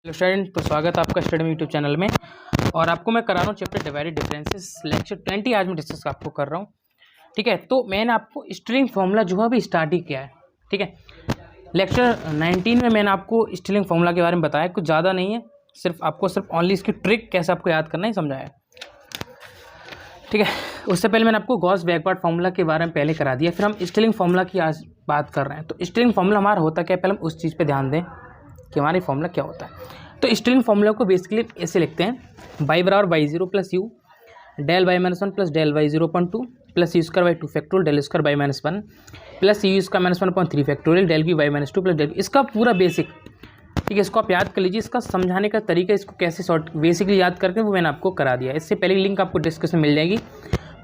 Hello student, तो स्वागत है आपका स्टडी में यूट्यूब चैनल में। और आपको मैं करा रहा हूँ चैप्टर डिवाइडेड डिफरेंसेस लेक्चर 20 आज मैं डिस्कस आपको कर रहा हूँ। ठीक है, तो मैंने आपको स्ट्रिंग फार्मूला जो है अभी स्टार्ट ही किया है। ठीक है, लेक्चर 19 में मैंने आपको स्ट्रिंग फार्मूला के बारे में बताया, कुछ ज़्यादा नहीं है, सिर्फ ओनली इसकी ट्रिक कैसे आपको याद करना है समझाया। ठीक है, उससे पहले मैंने आपको गॉस बैकवर्ड फार्मूला के बारे में पहले करा दिया, फिर हम स्ट्रिंग फार्मूला की आज बात कर रहे हैं। तो स्ट्रिंग फार्मूला हमारा होता क्या है, पहले हम उस चीज़ पे ध्यान दें कि हमारी फार्मूला क्या होता है। तो स्ट्रिंग फार्मूला को बेसिकली ऐसे लिखते हैं, बाई बराबर Y zero plus U del Y minus one plus del Y 0.2 plus U square Y 2 factorial del square Y minus one plus U square minus 1/3 factorial del B Y minus 2 plus del. इसका पूरा basic, ठीक है, इसको आप याद कर लीजिए। इसका समझाने का तरीका, इसको कैसे शॉर्ट बेसिकली याद करके वो मैंने आपको करा दिया। इससे पहले लिंक आपको डिस्क्रिप्शन में मिल जाएगी,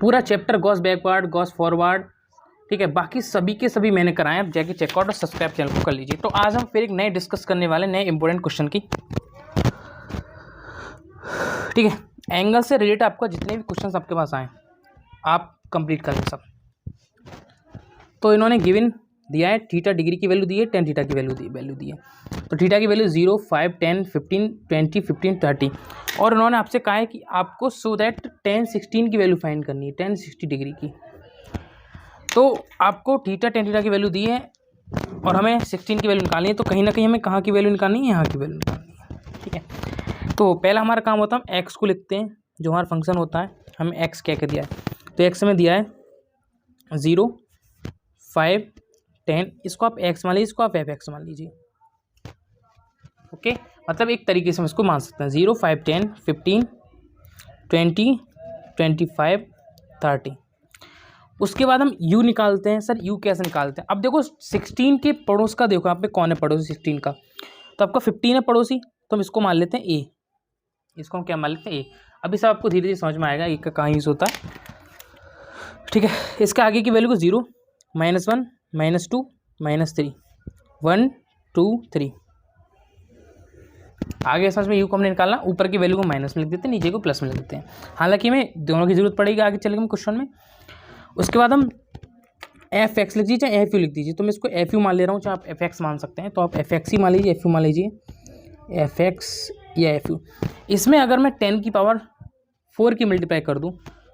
पूरा chapter Gauss backward Gauss forward, ठीक है, बाकी सभी के सभी मैंने कराए। आप जाके चेकआउट और सब्सक्राइब चैनल को कर लीजिए। तो आज हम फिर एक नए डिस्कस करने वाले नए इंपॉर्टेंट क्वेश्चन की। ठीक है, एंगल से रिलेटेड आपका जितने भी क्वेश्चंस आपके पास आए आप कंप्लीट करें सब। तो इन्होंने गिवन दिया है, थीटा डिग्री की वैल्यू दी है, टेन थीटा की वैल्यू दी है। तो थीटा की वैल्यू 0, 5, 10, 15, 20, 15, 30। और उन्होंने आपसे कहा है कि आपको सो दैट 10, 16 की वैल्यू फाइंड करनी है, 10, 60 डिग्री की। तो आपको थीटा 10 थीटा की वैल्यू दी है और हमें 16 की वैल्यू निकालनी है। तो कहीं ना कहीं हमें कहाँ की वैल्यू निकालनी है, यहाँ की वैल्यू निकालनी है। ठीक है, तो पहला हमारा काम होता है, हम एक्स को लिखते हैं, जो हमारा फंक्शन होता है, हमें एक्स क्या दिया है। तो एक्स में दिया है 0, 5, 10, इसको आप एक्स मान लीजिए, इसको आप एफ एक्स मान लीजिए। ओके, मतलब एक तरीके से हम इसको मान सकते हैं 0, 5, 10, 15, 20, 25, 30। उसके बाद हम u निकालते हैं। सर u कैसे निकालते हैं? अब देखो 16 के पड़ोस का देखो, आप पे कौन है पड़ोसी 16 का, तो आपका 15 है पड़ोसी, तो हम इसको मान लेते हैं a, इसको हम क्या मान लेते हैं a। अभी सब आपको धीरे धीरे समझ में आएगा एक का कहाँ यूज़ होता है। ठीक है, इसका आगे की वैल्यू को 0, -1, -2, -3, 1, 2, 3। आगे समझ में u को हमने निकालना, ऊपर की वैल्यू को माइनस में लिख देते हैं, नीचे को प्लस में लिख देते हैं। हालांकि हमें दोनों की जरूरत पड़ेगी आगे चलेंगे क्वेश्चन में। उसके बाद हम एफ एक्स लिख दीजिए, चाहे एफ यू लिख दीजिए। तो मैं इसको एफ यू मान ले रहा हूँ, चाहे आप एफ एक्स मान सकते हैं। तो आप एफ एक्स ही मान लीजिए, एफ यू मान लीजिए, एफ एक्स या एफ यू। इसमें अगर मैं 10 की पावर 4 की मल्टीप्लाई कर दूँ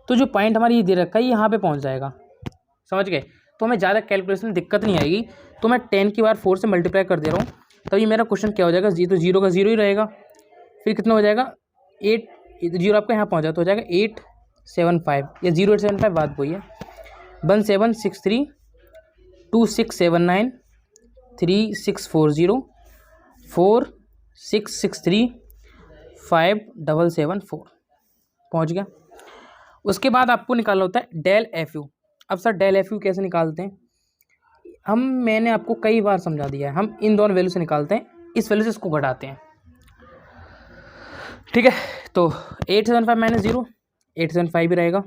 तो जो पॉइंट हमारी ये दे रखा है यहाँ पे पहुँच जाएगा, समझ गए। तो हमें ज़्यादा कैलकुलेशन में दिक्कत नहीं आएगी। तो मैं 10 की पावर 4 से मल्टीप्लाई कर दे रहा हूँ, तब ये मेरा क्वेश्चन क्या हो जाएगा, जी तो 0 का 0 ही रहेगा। फिर कितना हो जाएगा 8, 0 आपका यहाँ पहुँचा तो हो जाएगा 875 या 0875, बात वही है। 1763 2679 3640 4663 5774 पहुँच गया। उसके बाद आपको निकालना होता है डेल एफ यू। अब सर डेल एफ यू कैसे निकालते हैं? मैंने आपको कई बार समझा दिया है, हम इन दोनों वैल्यू से निकालते हैं, इस वैल्यू से इसको घटाते हैं। ठीक है, तो 875 माइनस 0 875 ही रहेगा,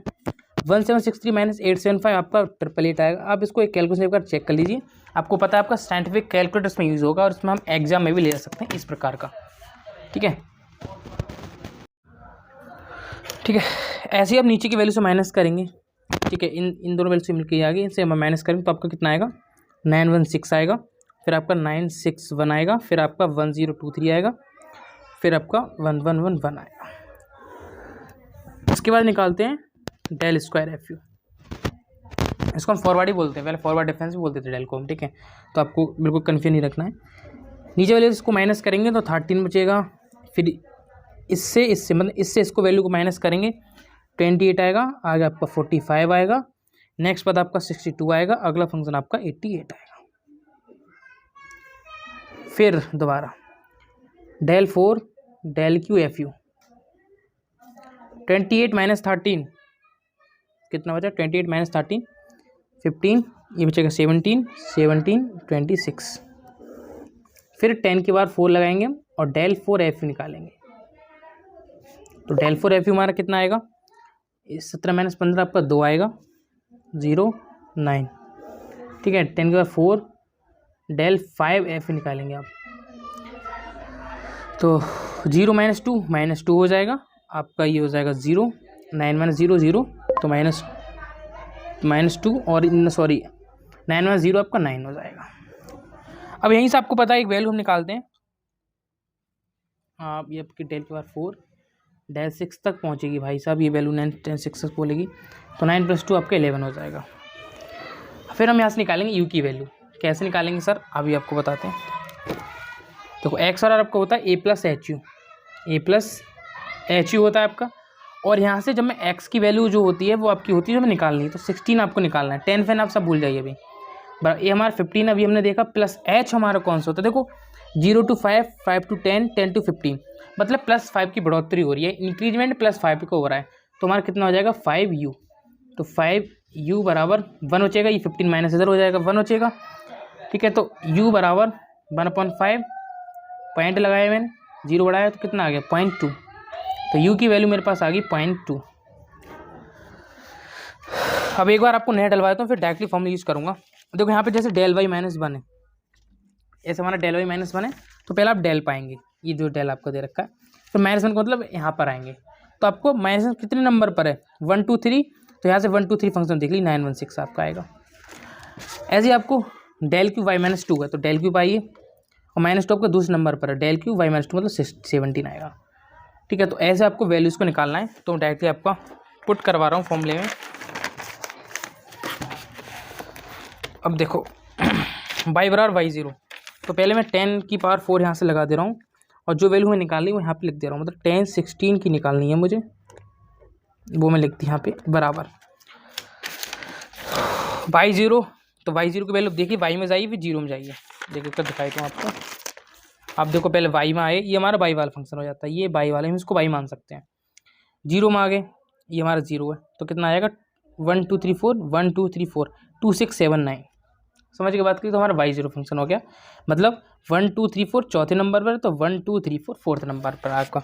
1763 माइनस 875 आपका 888 आएगा। आप इसको एक कैलकुलेटर कर चेक कर लीजिए, आपको पता है आपका साइंटिफिक कैलकुलेटर इसमें यूज़ होगा और इसमें हम एग्जाम में भी ले सकते हैं इस प्रकार का। ठीक है, ठीक है, ऐसे ही आप नीचे की वैल्यू से माइनस करेंगे। ठीक है, इन दोनों वैल्यू से मिलकर आगे इनसे हम माइनस करेंगे तो आपका कितना आएगा, 916 आएगा, फिर आपका 961 आएगा, फिर आपका 1023 आएगा, फिर आपका 1111 आएगा। इसके बाद निकालते हैं डेल स्क्वायर एफ यू। इसको हम फॉरवर्ड ही बोलते हैं, पहले फॉरवर्ड डिफरेंस भी बोलते थे डेल को हम। ठीक है, तो आपको बिल्कुल कन्फ्यूज नहीं रखना है। नीचे वाले इसको माइनस करेंगे तो 13 बचेगा, फिर इससे मतलब इससे इसको वैल्यू को माइनस करेंगे 28 आएगा, आगे आपका 45 आएगा, नेक्स्ट बाद आपका 62 आएगा, अगला फंक्शन आपका 88 आएगा। फिर दोबारा del 4 del Q F U, 28 minus 13 कितना बचा, 28 माइनस 13 15, ये बचेगा 17 17 26। फिर 10 के बाद 4 लगाएंगे और डेल 4 एफ यू निकालेंगे। तो डेल 4 एफ यू हमारा कितना आएगा, 17 माइनस 15 आपका 2 आएगा, 0 9। ठीक है, 10 के बाद 4 डेल 5 एफ यू निकालेंगे आप, तो 0 माइनस 2 हो जाएगा आपका, ये हो जाएगा 0, 9 माइनस 0 0, तो माइनस 2 और सॉरी 9 माइनस 0 आपका 9 हो जाएगा। अब यहीं से आपको पता है एक वैल्यू हम निकालते हैं, आप ये आपकी डेल की पावर 4 डेल 6 तक पहुँचेगी भाई साहब, ये वैल्यू 9 6 तक बोलेगी, तो 9 + 2 आपका 11 हो जाएगा। फिर हम यहाँ से निकालेंगे यू की वैल्यू। कैसे निकालेंगे सर, अभी आपको बताते हैं। देखो एक्स और आपका होता है ए प्लस एच यू होता है आपका, और यहाँ से जब मैं एक्स की वैल्यू जो होती है वो आपकी होती है जो हमें निकालनी है, तो 16 आपको निकालना है। 10 फैन आप सब भूल जाइए अभी, ये हमारा 15 अभी हमने देखा, प्लस एच हमारा कौन सा होता है, देखो 0 to 5, 5 to 10, 10 to 15, मतलब +5 की बढ़ोतरी हो रही है, इंक्रीजमेंट +5 को हो रहा है, तो हमारा कितना हो जाएगा 5u, तो 5u बराबर 1 हो जाएगा, ये 15 माइनस इधर हो जाएगा 1 हो जाएगा, ठीक है। तो u बराबर 1/5, पॉइंट लगाया मैंने, 0 बढ़ाया तो कितना आ गया 0.2, तो u की वैल्यू मेरे पास आ गई 0.2। अब एक बार आपको नया डलवा देता हूँ, फिर डायरेक्टली फॉर्मूला यूज़ करूँगा। देखो यहाँ पे जैसे डेल वाई माइनस 1 है, ऐसे हमारा डेल वाई माइनस 1 है, तो पहले आप डेल पाएंगे, ये जो डेल आपको दे रखा है, तो -1 का मतलब यहाँ पर आएंगे, तो आपको -1 कितने नंबर पर है 1 2 3, तो यहाँ से 1 2 3 फंक्शन देख ली, 916 आपका आएगा। ऐसे ही आपको डेल क्यू वाई माइनस 2 है, तो डेल क्यू पाइए, और -2 आपका दूसरे नंबर पर है, डेल क्यू वाई माइनस 2 मतलब 17 आएगा, ठीक है। तो ऐसे आपको वैल्यूज़ को निकालना है, तो डायरेक्टली आपका पुट करवा रहा हूँ फॉर्मूले में। अब देखो y बराबर y0, तो पहले मैं 10 की पावर 4 यहाँ से लगा दे रहा हूँ, और जो वैल्यू मैं निकालनी वो यहाँ पे लिख दे रहा हूँ, मतलब 10 16 की निकालनी है मुझे, वो मैं लिख दी यहाँ पे बराबर y0, तो y0 की वैल्यू देखिए, y में जाइए फिर 0 में जाइए, देखिए कर दिखाई दूँ आपको। आप देखो पहले y में आए, ये हमारा y वाला फंक्शन हो जाता है, ये y वाला हम इसको y मान सकते हैं। 0 में आ गए, ये हमारा 0 है, तो कितना आएगा 1 2 3 4 1 2 3 4 2 6 7 9, समझ के बात करिए, तो हमारा y0 फंक्शन हो गया, मतलब 1 2 3 4 चौथे नंबर पर, तो 1 2 3 4 फोर्थ नंबर पर आपका,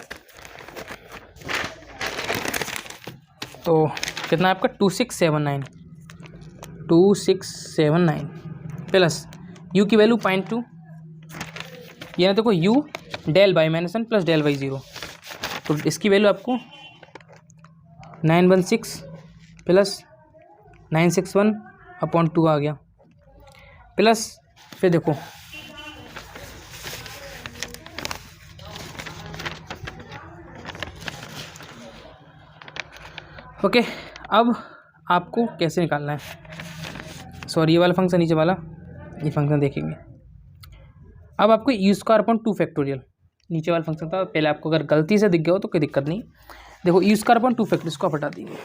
तो कितना है आपका 2679 प्लस u की वैल्यू 0.2, ये ना देखो u del Y -1 plus del Y 0, तो इसकी वैल्यू आपको 916 प्लस 961/2 आ गया, प्लस फिर देखो ओके। अब आपको कैसे निकालना है, सॉरी ये वाला फंक्शन नीचे वाला, ये फंक्शन देखेंगे। अब आपको u²/2 फैक्टोरियल, नीचे वाला फंक्शन था पहले, आपको अगर गलती से दिख गया हो तो कोई दिक्कत नहीं, देखो u² /2 फैक्टोरियल, इसको आप हटा दीजिए,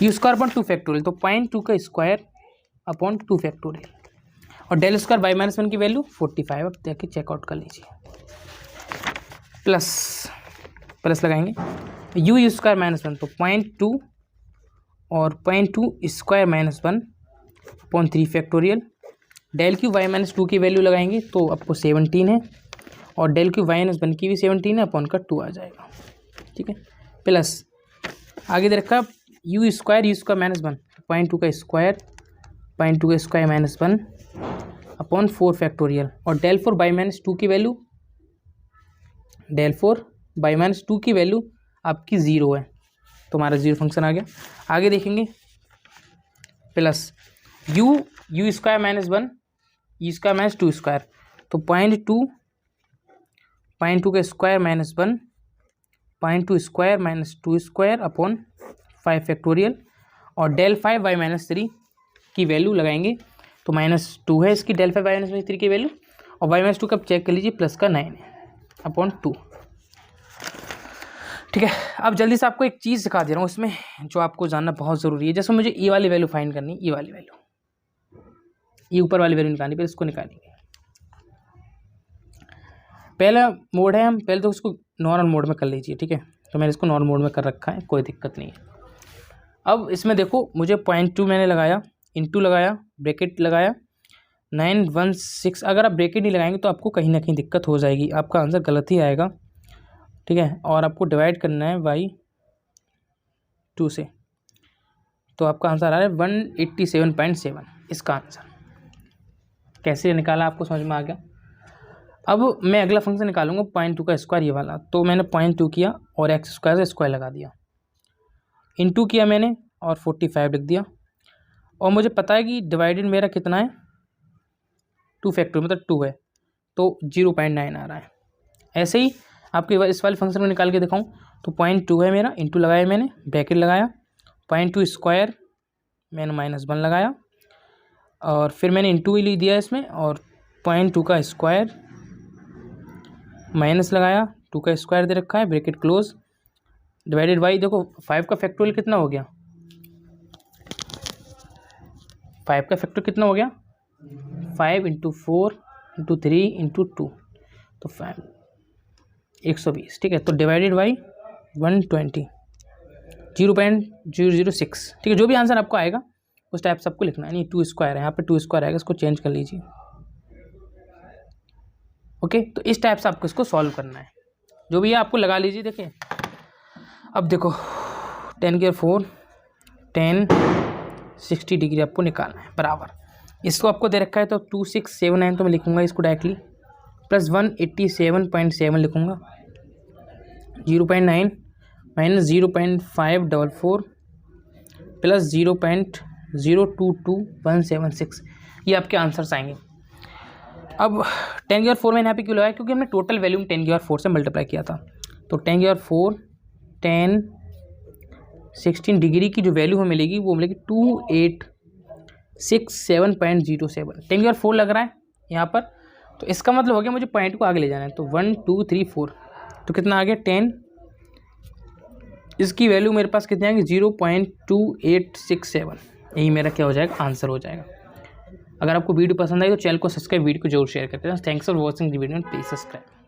u² /2 फैक्टोरियल, तो 0.2 का स्क्वायर/2 फैक्टोरियल, और डेल स्क्वायर बाई -1 की वैल्यू 45, अब देखिए चेकआउट कर लीजिए, प्लस लगाएंगे u² -1, तो 0.2 और 0.2 square -1/3 factorial, del Q Y -2 की वैल्यू लगाएंगे तो आपको 17 है, और डेल क्यू वाई -1 की भी 17 है, अपॉन का 2 आ जाएगा, ठीक है। प्लस आगे दे रखा u² -1, 0.2 का स्क्वायर -1/4 फैक्टोरियल, और डेल 4 बाई -2 की वैल्यू, आपकी 0 है, तो हमारा 0 फंक्शन आ गया। आगे देखेंगे प्लस u² -1 -2 स्क्वायर, तो 0.2 का square -1 0.2 square -2 square upon 5 factorial, और डेल 5 बाई -3 की वैल्यू लगाएंगे, तो -2 है इसकी डेल 5 बाई -3 की वैल्यू, और बाई -2 का चेक कर लीजिए, प्लस का 9 है अपॉन 2, ठीक है। अब जल्दी से आपको एक चीज़ सिखा दे रहा हूँ इसमें, जो आपको जानना बहुत ज़रूरी है। जैसे मुझे ई वाली वैल्यू फाइंड करनी, ई वाली वैल्यू, ये ऊपर वाली वैल्यू निकालनी, फिर इसको निकालेंगे। पहला मोड है, हम पहले तो उसको नॉर्मल मोड में कर लीजिए, ठीक है, तो मैंने इसको नॉर्मल मोड में कर रखा है, कोई दिक्कत नहीं है। अब इसमें देखो मुझे 0.2 मैंने लगाया, इंटू लगाया, ब्रैकेट लगाया, 916, अगर आप ब्रैकेट नहीं लगाएंगे तो आपको कहीं ना कहीं दिक्कत हो जाएगी, आपका आंसर गलत ही आएगा, ठीक है। और आपको डिवाइड करना है बाई 2 से, तो आपका आंसर आ रहा है 187.7, इसका आंसर कैसे निकाला आपको समझ में आ गया। अब मैं अगला फंक्शन निकालूंगा 0.2 का स्क्वायर, ये वाला, तो मैंने 0.2 किया और x² से स्क्वायर लगा दिया, इंटू किया मैंने और 45 लिख दिया, और मुझे पता है कि डिवाइडेड मेरा कितना है 2 फैक्टोरियल, मतलब 2 है, तो 0.9 आ रहा है। ऐसे ही आपके इस वाले फंक्शन में निकाल के दिखाऊं तो 0.2 है मेरा, इंटू लगाया मैंने, ब्रैकेट लगाया, 0.2 स्क्वायर मैंने -1 लगाया और फिर मैंने इंटू ही लिख दिया इसमें, और 0.2 का स्क्वायर माइनस लगाया, 2 का स्क्वायर दे रखा है, ब्रैकेट क्लोज, डिवाइडेड बाई, देखो 5 का फैक्टोरियल कितना हो गया, 5 का फैक्टर कितना हो गया, 5 × 4 × 3 × 2, तो 120, ठीक है। तो डिवाइडेड बाई 120, 0.006, ठीक है। जो भी आंसर आपको आएगा उस टाइप से आपको लिखना है। नहीं 2 स्क्वायर है, यहाँ पे 2 स्क्वायर आएगा, इसको चेंज कर लीजिए। ओके, तो इस टाइप से आपको इसको सॉल्व करना है। जो भी है आपको लगा लीजिए। देखिए अब देखो 10⁴ 10 60 डिग्री आपको निकालना है बराबर। इसको आपको दे रखा है तो 2679, तो मैं लिखूंगा इसको डायरेक्टली, प्लस 187.7 लिखूंगा, 0.9 माइनस 0.544 प्लस 0.022176, ये आपके आंसर्स आएंगे। अब 10⁴ मैंने यहाँ पे क्यों लगाया, क्योंकि हमने टोटल वैल्यू 10⁴ से मल्टीप्लाई किया था। तो 10⁴ 10 16 डिग्री की जो वैल्यू हमें मिलेगी वो मिलेगी 2867.07। 10⁴ लग रहा है यहाँ पर, तो इसका मतलब हो गया मुझे पॉइंट को आगे ले जाना है। तो 1 2 3 4, तो कितना आ गया 10, इसकी वैल्यू मेरे पास कितनी आएगी 0.2867। यही मेरा क्या हो जाएगा, आंसर हो जाएगा। अगर आपको वीडियो पसंद आई तो चैनल को सब्सक्राइब, वीडियो को जरूर शेयर करते हैं। Thanks for watching the video, please subscribe.